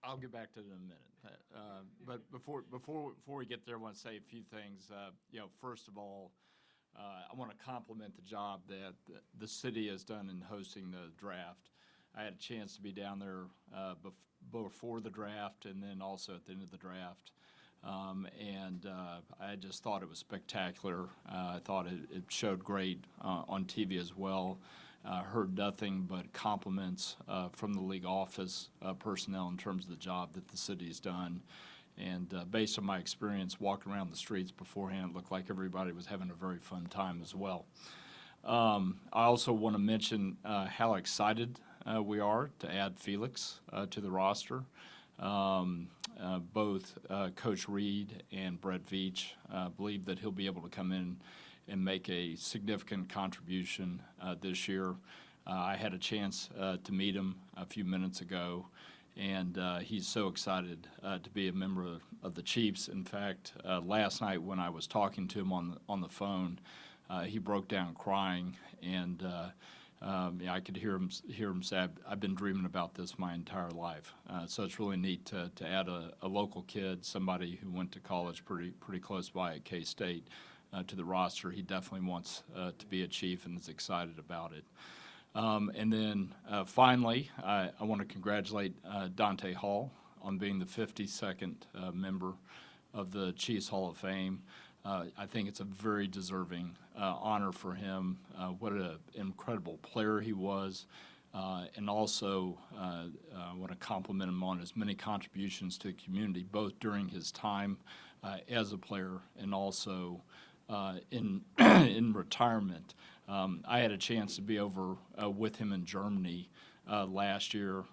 I'll get back to it in a minute. But before we get there, I want to say a few things. First of all, I want to compliment the job that the city has done in hosting the draft. I had a chance to be down there before the draft and then also at the end of the draft. I just thought it was spectacular. I thought it showed great on TV as well. Heard nothing but compliments from the league office personnel in terms of the job that the city's done. And based on my experience walking around the streets beforehand, it looked like everybody was having a very fun time as well. I also want to mention how excited we are to add Felix to the roster. Both Coach Reed and Brett Veach believe that he'll be able to come in and make a significant contribution this year. I had a chance to meet him a few minutes ago, and he's so excited to be a member of the Chiefs. In fact, last night when I was talking to him on the phone, he broke down crying, and I could hear him say, "I've been dreaming about this my entire life." So it's really neat to add a local kid, somebody who went to college pretty close by at K-State, to the roster. He definitely wants to be a Chief and is excited about it. And then finally, I want to congratulate Dante Hall on being the 52nd member of the Chiefs Hall of Fame. I think it's a very deserving honor for him. What an incredible player he was. And also, I want to compliment him on his many contributions to the community, both during his time as a player and also in retirement. I had a chance to be over with him in Germany last year,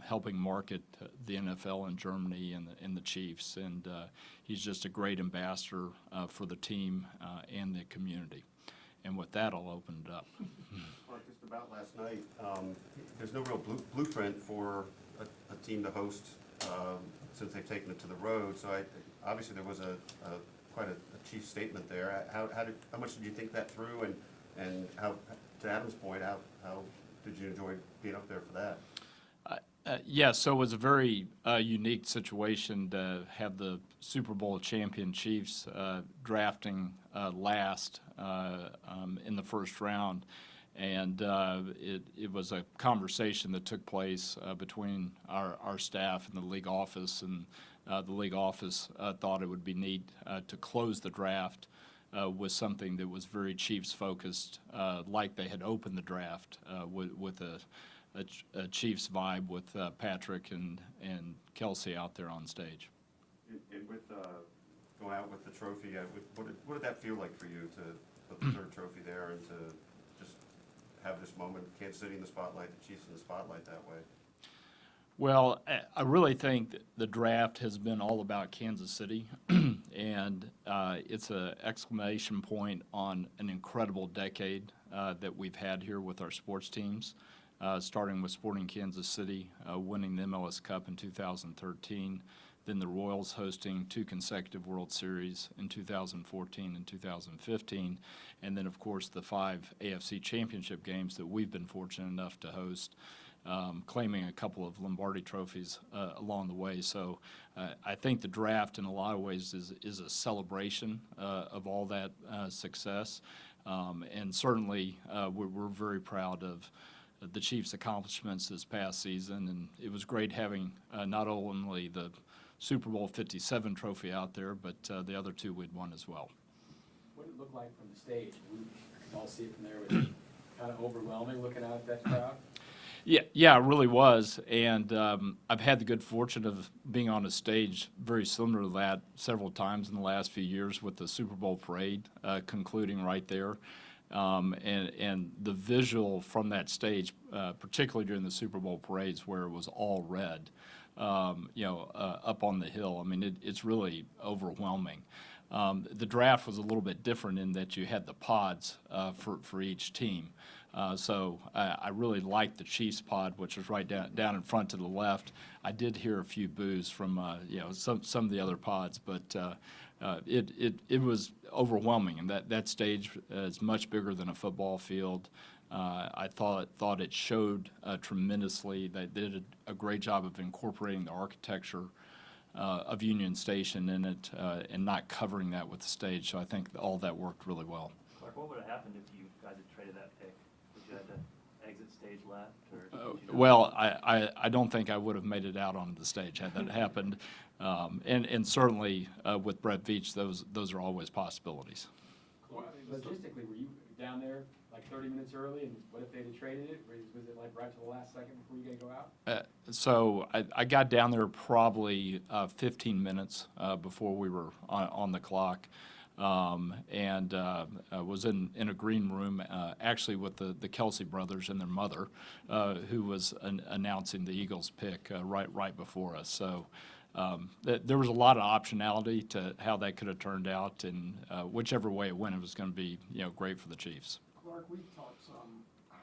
helping market the NFL in Germany and the Chiefs, and he's just a great ambassador for the team and the community. And with that, I'll open it up. Just about last night, there's no real blueprint for a team to host since they've taken it to the road. So obviously there was quite a Chiefs statement there. How much did you think that through, and how, to Adam's point, how did you enjoy being up there for that? Yeah, so it was a very unique situation to have the Super Bowl champion Chiefs drafting last in the first round. And it was a conversation that took place between our staff and the league office, and the league office thought it would be neat to close the draft with something that was very Chiefs-focused, like they had opened the draft with a Chiefs vibe with Patrick and Kelsey out there on stage. And with going out with the trophy, what did that feel like for you to put the third trophy there and to just have this moment, Kansas City in the spotlight, the Chiefs in the spotlight that way? Well, I really think that the draft has been all about Kansas City, and it's an exclamation point on an incredible decade that we've had here with our sports teams, starting with Sporting Kansas City, winning the MLS Cup in 2013, then the Royals hosting 2 consecutive World Series in 2014 and 2015, and then, of course, the 5 AFC Championship games that we've been fortunate enough to host, claiming a couple of Lombardi trophies along the way. So I think the draft in a lot of ways is a celebration of all that success. And certainly we're very proud of the Chiefs' accomplishments this past season. And it was great having not only the Super Bowl 57 trophy out there, but the other 2 we'd won as well. What did it look like from the stage? We can all see it from there. Was it kind of overwhelming looking out at that crowd? Yeah, it really was, and I've had the good fortune of being on a stage very similar to that several times in the last few years with the Super Bowl parade concluding right there, and the visual from that stage, particularly during the Super Bowl parades where it was all red, up on the hill. I mean, it's really overwhelming. The draft was a little bit different in that you had the pods for each team. So I really liked the Chiefs pod, which was right down in front to the left. I did hear a few boos from some of the other pods, but it was overwhelming. And that stage is much bigger than a football field. I thought it showed tremendously. They did a great job of incorporating the architecture of Union Station in it and not covering that with the stage. So I think all that worked really well. Clark, what would have happened if you guys had traded that pick? Would you have to exit stage left? Or did you Well, I don't think I would have made it out onto the stage had that happened. And certainly with Brett Veach, those are always possibilities. Logistically, were you down there like 30 minutes early, and what if they'd have traded it? Was it like right to the last second before you got to go out? So I got down there probably 15 minutes before we were on the clock, and was in a green room actually with the Kelsey brothers and their mother, who was announcing the Eagles pick right before us. So there was a lot of optionality to how that could have turned out, and whichever way it went, it was going to be great for the Chiefs. Clark, we've talked some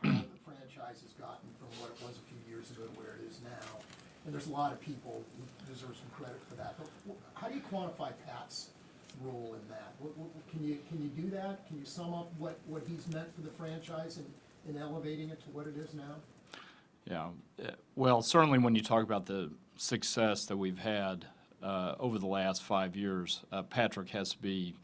how the franchise has gotten from what it was a few years ago to where it is now, and there's a lot of people who deserve some credit for that. But how do you quantify Pat's role in that? Can you do that? Can you sum up what he's meant for the franchise in elevating it to what it is now? Yeah, well, certainly when you talk about the success that we've had over the last 5 years, Patrick has to be,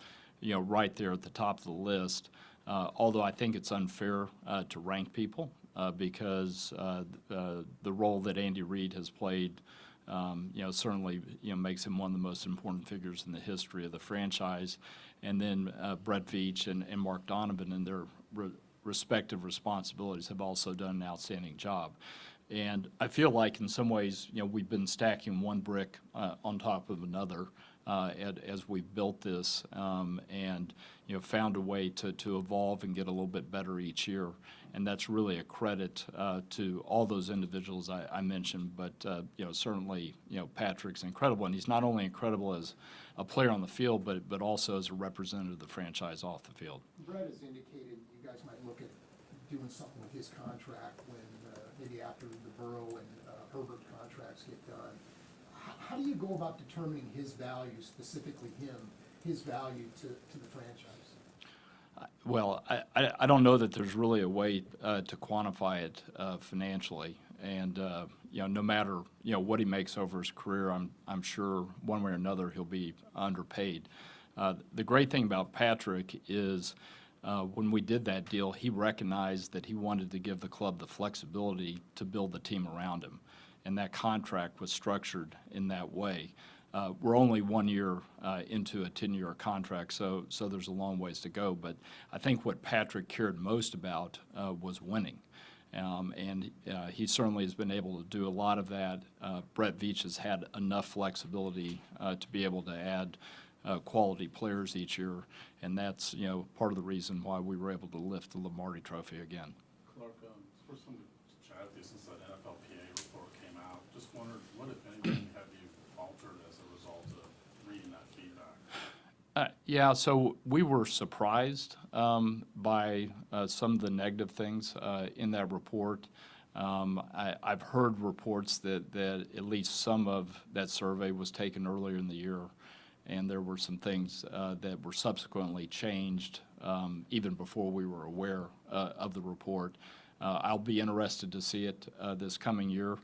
right there at the top of the list. Although I think it's unfair to rank people because the role that Andy Reid has played, certainly makes him one of the most important figures in the history of the franchise. And then Brett Veach and Mark Donovan in their respective responsibilities have also done an outstanding job. And I feel like in some ways, we've been stacking one brick on top of another as we've built this, and found a way to evolve and get a little bit better each year. And that's really a credit to all those individuals I mentioned. But certainly, Patrick's incredible, and he's not only incredible as a player on the field, but also as a representative of the franchise off the field. Brett has indicated you guys might look at doing something with his contract when maybe after the Burrow and Herbert contracts get done. How do you go about determining his value, specifically his value to the franchise? Well, I don't know that there's really a way to quantify it financially, and no matter what he makes over his career, I'm sure one way or another he'll be underpaid. The great thing about Patrick is when we did that deal, he recognized that he wanted to give the club the flexibility to build the team around him, and that contract was structured in that way. We're only 1 year into a 10-year contract, so there's a long ways to go. But I think what Patrick cared most about was winning, and he certainly has been able to do a lot of that. Brett Veach has had enough flexibility to be able to add quality players each year, and that's part of the reason why we were able to lift the Lombardi Trophy again. Clark, first one to chat with you since that NFLPA report came out. Just wondered what, if anything, have you altered as a result of reading that feedback? Yeah, so we were surprised by some of the negative things in that report. I've heard reports that at least some of that survey was taken earlier in the year, and there were some things that were subsequently changed even before we were aware of the report. I'll be interested to see it this coming year.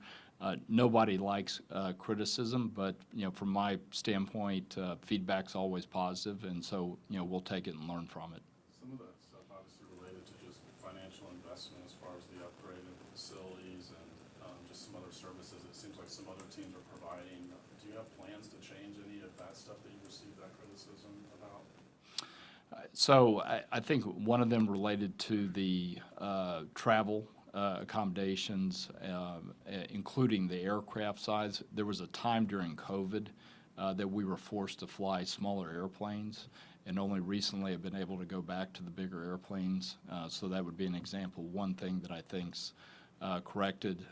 Nobody likes criticism, but from my standpoint, feedback's always positive, and so we'll take it and learn from it. Some of that stuff obviously related to just financial investment as far as the upgrade of the facilities and just some other services it seems like some other teams are providing. Do you have plans to change any of that stuff that you received that criticism about? So I think one of them related to the travel accommodations, including the aircraft size. There was a time during COVID that we were forced to fly smaller airplanes, and only recently have been able to go back to the bigger airplanes. So that would be an example. One thing that I think's corrected.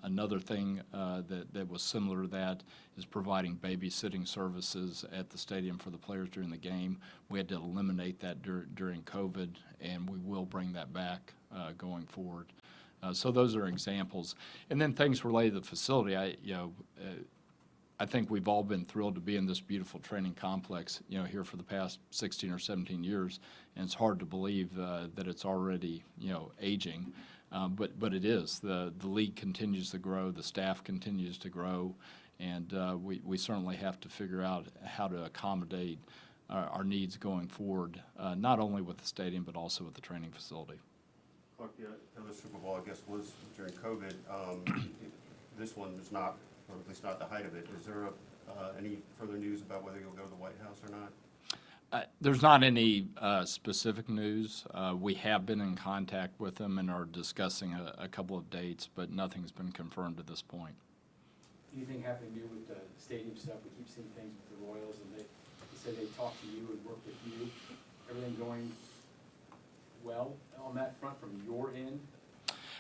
Another thing that was similar to that is providing babysitting services at the stadium for the players during the game. We had to eliminate that during COVID, and we will bring that back going forward. So those are examples. And then things related to the facility. I think we've all been thrilled to be in this beautiful training complex, you know, here for the past 16 or 17 years, and it's hard to believe that it's already, you know, aging. But it is. The league continues to grow, the staff continues to grow, and we certainly have to figure out how to accommodate our needs going forward, not only with the stadium but also with the training facility. Clark, the other Super Bowl, I guess, was during COVID. This one is not, or at least not the height of it. Is there any further news about whether you'll go to the White House or not? There's not any specific news. We have been in contact with them and are discussing a couple of dates, but nothing's been confirmed at this point. Anything happening new with the stadium stuff? We keep seeing things with the Royals, and they say they talk to you and work with you. Everything going well on that front from your end?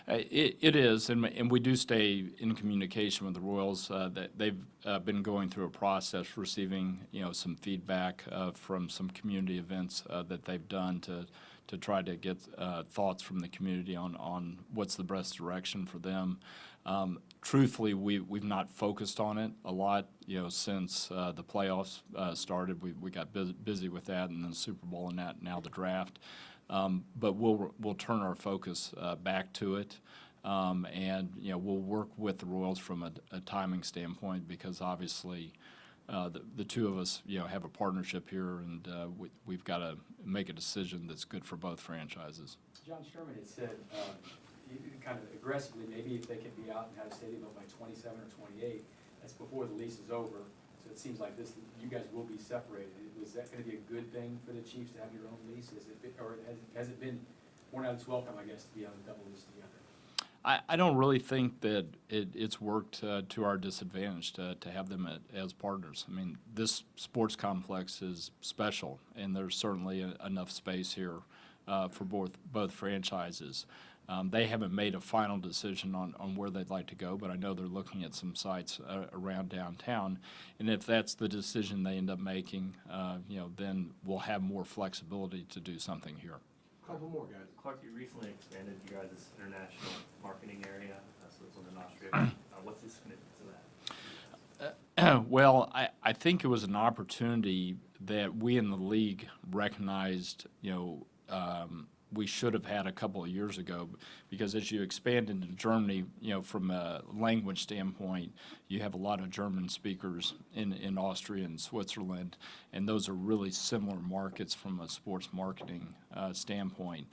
It is, and we do stay in communication with the Royals. That they've been going through a process, receiving, you know, some feedback from some community events that they've done to try to get thoughts from the community on what's the best direction for them. Truthfully, we've not focused on it a lot, you know, since the playoffs started. We got busy with that, and then the Super Bowl, and now the draft. But we'll turn our focus back to it, and you know, we'll work with the Royals from a timing standpoint, because obviously the two of us, you know, have a partnership here, and we've got to make a decision that's good for both franchises. John Sherman had said, kind of aggressively, maybe if they could be out and have a stadium built by 27 or 28, that's before the lease is over. So it seems like you guys will be separated. Was that going to be a good thing for the Chiefs to have your own lease? Has it been worn out its welcome, I guess, to be on a double lease together? I don't really think that it's worked to our disadvantage to have them as partners. I mean, this sports complex is special, and there's certainly enough space here for both franchises. They haven't made a final decision on where they'd like to go, but I know they're looking at some sites around downtown. And if that's the decision they end up making, you know, then we'll have more flexibility to do something here. Couple more, guys. Clark, you recently expanded you guys' international marketing area, so it's in Austria. What's the significance of that? Well, I think it was an opportunity that we in the league recognized, you know, we should have had a couple of years ago, because as you expand into Germany, you know, from a language standpoint, you have a lot of German speakers in Austria and Switzerland, and those are really similar markets from a sports marketing standpoint.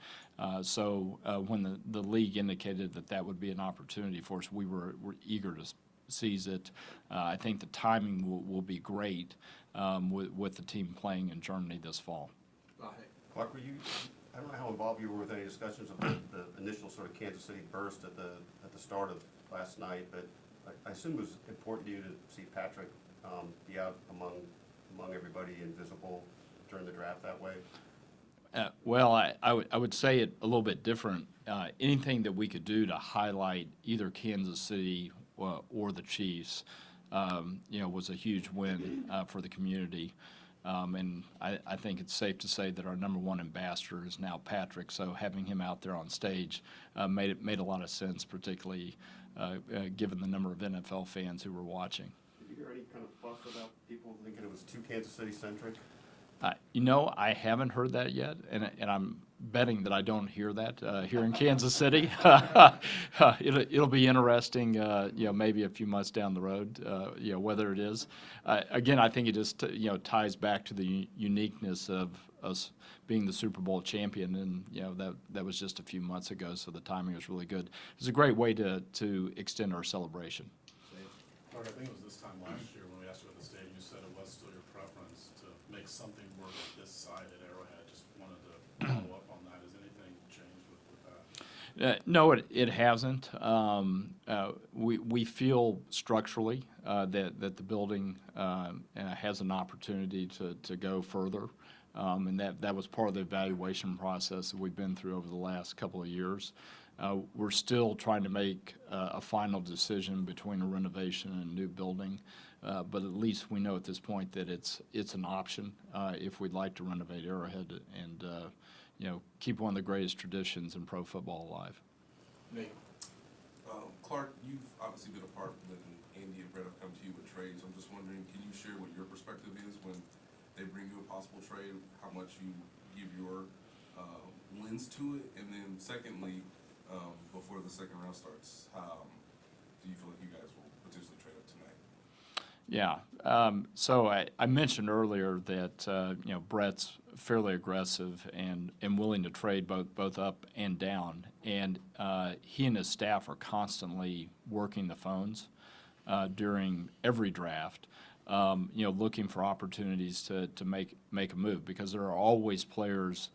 So when the league indicated that would be an opportunity for us, we're eager to seize it. I think the timing will be great with the team playing in Germany this fall. Clark, I don't know how involved you were with any discussions of the initial sort of Kansas City burst at the start of last night, but I assume it was important to you to see Patrick be out among everybody and visible during the draft that way. Well, I would say it a little bit different. Anything that we could do to highlight either Kansas City or the Chiefs, you know, was a huge win for the community. And I think it's safe to say that our #1 ambassador is now Patrick, so having him out there on stage made a lot of sense, particularly given the number of NFL fans who were watching. Did you hear any kind of fuss about people thinking it was too Kansas City-centric? You know, I haven't heard that yet, and I'm betting that I don't hear that here in Kansas City. It'll be interesting, you know, maybe a few months down the road, you know, whether it is. Again, I think it just, you know, ties back to the uniqueness of us being the Super Bowl champion, and, you know, that was just a few months ago, so the timing was really good. It was a great way to extend our celebration. Clark, I think it was this time last year when we asked you at the stadium, you said it was still your preference to make something work at this side at Arrowhead. Just wanted to follow up on that. Has anything changed with that? No, it hasn't. We feel structurally that the building has an opportunity to go further, and that was part of the evaluation process that we've been through over the last couple of years. We're still trying to make a final decision between a renovation and a new building, but at least we know at this point that it's an option if we'd like to renovate Arrowhead and you know, keep one of the greatest traditions in pro football alive. Nate, Clark, you've obviously been a part when Andy and Brett have come to you with trades. I'm just wondering, can you share what your perspective is when they bring you a possible trade, how much you give your lens to it? And then secondly, before the second round starts, do you feel like you guys will potentially trade up tonight? Yeah. So I mentioned earlier that Brett's fairly aggressive and willing to trade both up and down, and he and his staff are constantly working the phones during every draft, looking for opportunities to make a move, because there are always players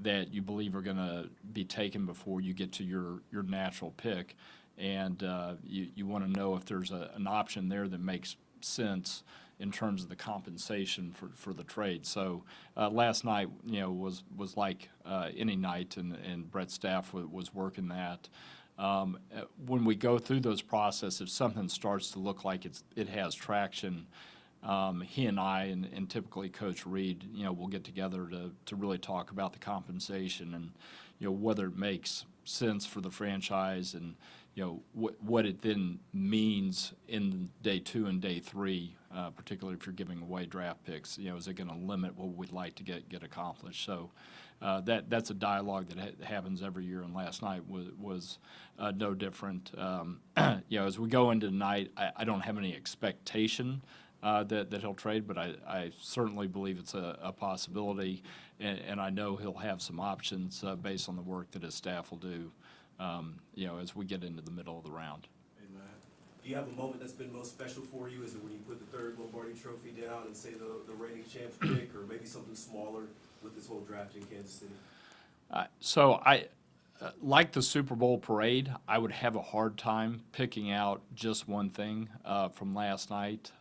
that you believe are going to be taken before you get to your natural pick, and you want to know if there's an option there that makes sense in terms of the compensation for the trade. So last night, was like any night, and Brett's staff was working that. When we go through those processes, if something starts to look like it has traction, he and I and typically Coach Reed, we'll get together to really talk about the compensation and, whether it makes sense for the franchise and, what it then means in day 2 and day 3, particularly if you're giving away draft picks. Is it going to limit what we'd like to get accomplished? So that's a dialogue that happens every year, and last night was no different. As we go into tonight, I don't have any expectation that he'll trade, but I certainly believe it's a possibility, and I know he'll have some options based on the work that his staff will do, as we get into the middle of the round. Amen. Do you have a moment that's been most special for you? Is it when you put the 3rd Lombardi Trophy down and say the reigning champs pick, or maybe something smaller with this whole draft in Kansas City? So like the Super Bowl parade, I would have a hard time picking out just one thing from last night.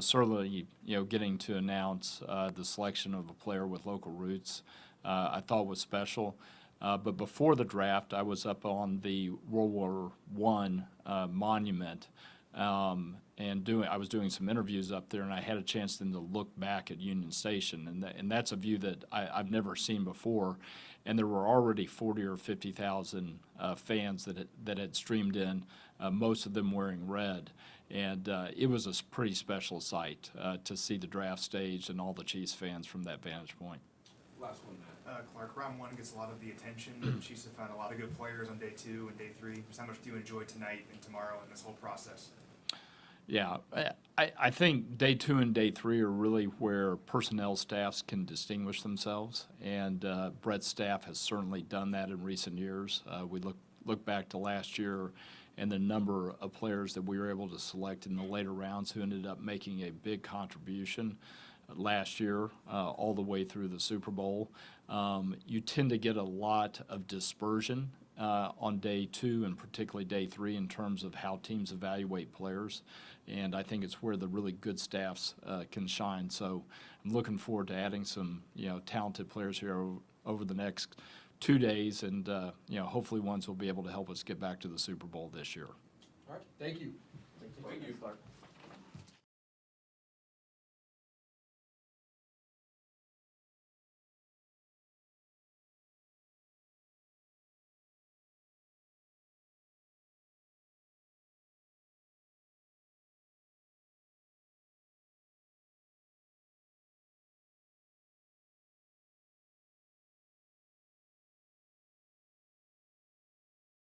Certainly, getting to announce the selection of a player with local roots, I thought was special. But before the draft, I was up on the World War I monument, and I was doing some interviews up there, and I had a chance then to look back at Union Station, and that's a view that I've never seen before. And there were already 40 or 50,000 fans that had streamed in, most of them wearing red. And it was a pretty special sight to see the draft stage and all the Chiefs fans from that vantage point. Last one, Matt. Clark, round 1 gets a lot of the attention. The Chiefs have found a lot of good players on day 2 and day 3. Just how much do you enjoy tonight and tomorrow and this whole process? Yeah, I think day 2 and day 3 are really where personnel staffs can distinguish themselves, and Brett's staff has certainly done that in recent years. We look back to last year and the number of players that we were able to select in the later rounds who ended up making a big contribution last year all the way through the Super Bowl. You tend to get a lot of dispersion on day 2 and particularly day 3 in terms of how teams evaluate players, and I think it's where the really good staffs can shine. So I'm looking forward to adding some talented players here over the next 2 days, and hopefully ones will be able to help us get back to the Super Bowl this year. All right. Thank you. Thank you, Clark.